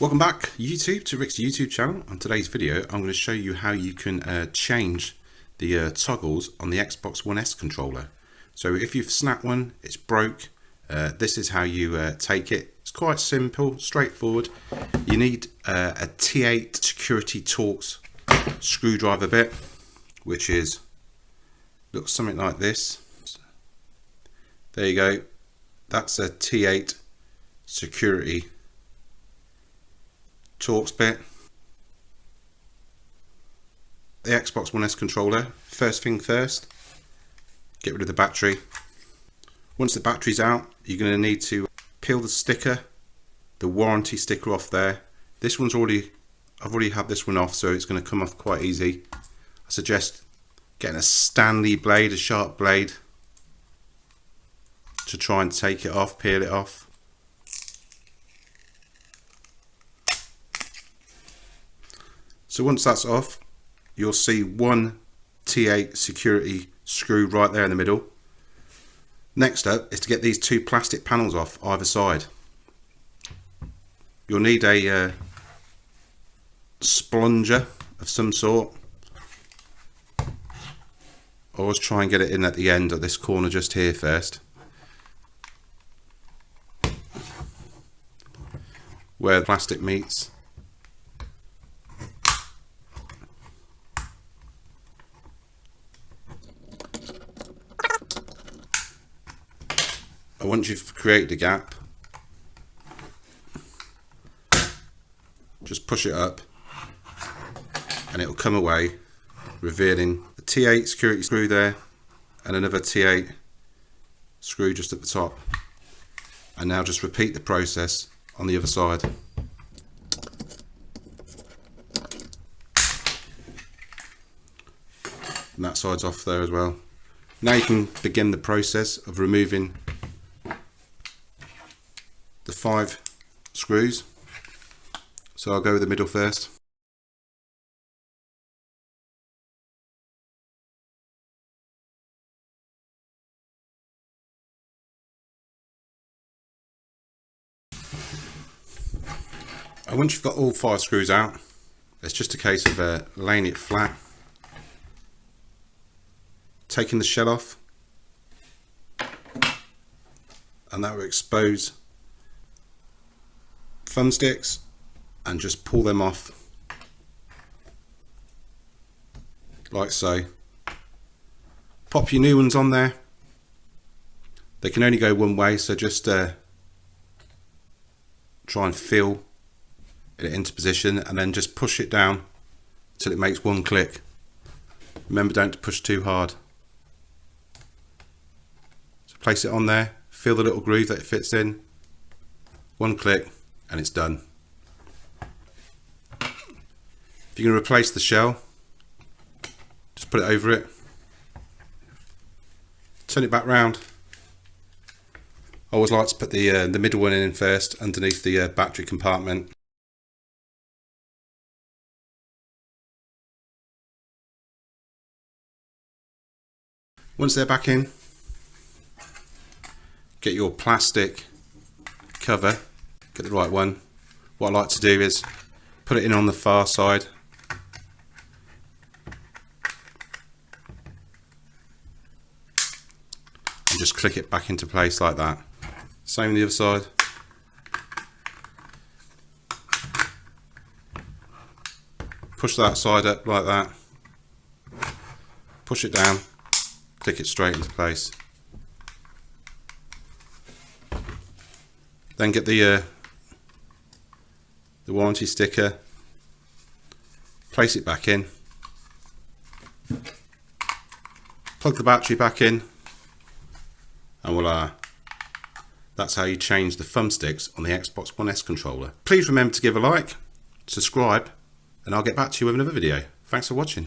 Welcome back YouTube to Rick's YouTube channel. On today's video I'm going to show you how you can change the toggles on the Xbox One S controller. So if you've snapped one, it's broke, this is how you take it. It's quite simple, straightforward. You need a T8 security Torx screwdriver bit, which looks something like this. There you go, that's a T8 security Torx bit. The Xbox One S controller, first thing first, get rid of the battery. Once the battery's out, you're going to need to peel the sticker, the warranty sticker off there. This one's I've already had this one off, so it's going to come off quite easy. I suggest getting a Stanley blade, a sharp blade, to try and take it off, peel it off. So once that's off, you'll see one T8 security screw right there in the middle. Next up is to get these two plastic panels off either side. You'll need a splonger of some sort. Always try and get it in at the end of this corner just here first, where the plastic meets. And once you've created a gap, just push it up and it'll come away, revealing a T8 security screw there and another T8 screw just at the top. And now just repeat the process on the other side. And that side's off there as well. Now you can begin the process of removing the 5 screws. So I'll go with the middle first. And once you've got all 5 screws out, it's just a case of laying it flat, taking the shell off, and that will expose thumbsticks, and just pull them off like so. Pop your new ones on there. They can only go one way, so just try and feel it into position and then just push it down until it makes one click. Remember, don't push too hard. So place it on there, feel the little groove that it fits in, one click and it's done. If you're going to replace the shell, just put it over it, turn it back round. I always like to put the middle one in first, underneath the battery compartment. Once they're back in, get your plastic cover, get the right one. What I like to do is put it in on the far side, and just click it back into place like that. Same on the other side. Push that side up like that, push it down, click it straight into place. Then get the warranty sticker, place it back in, plug the battery back in, and voila. That's how you change the thumbsticks on the Xbox One S controller. Please remember to give a like, subscribe, and I'll get back to you with another video. Thanks for watching.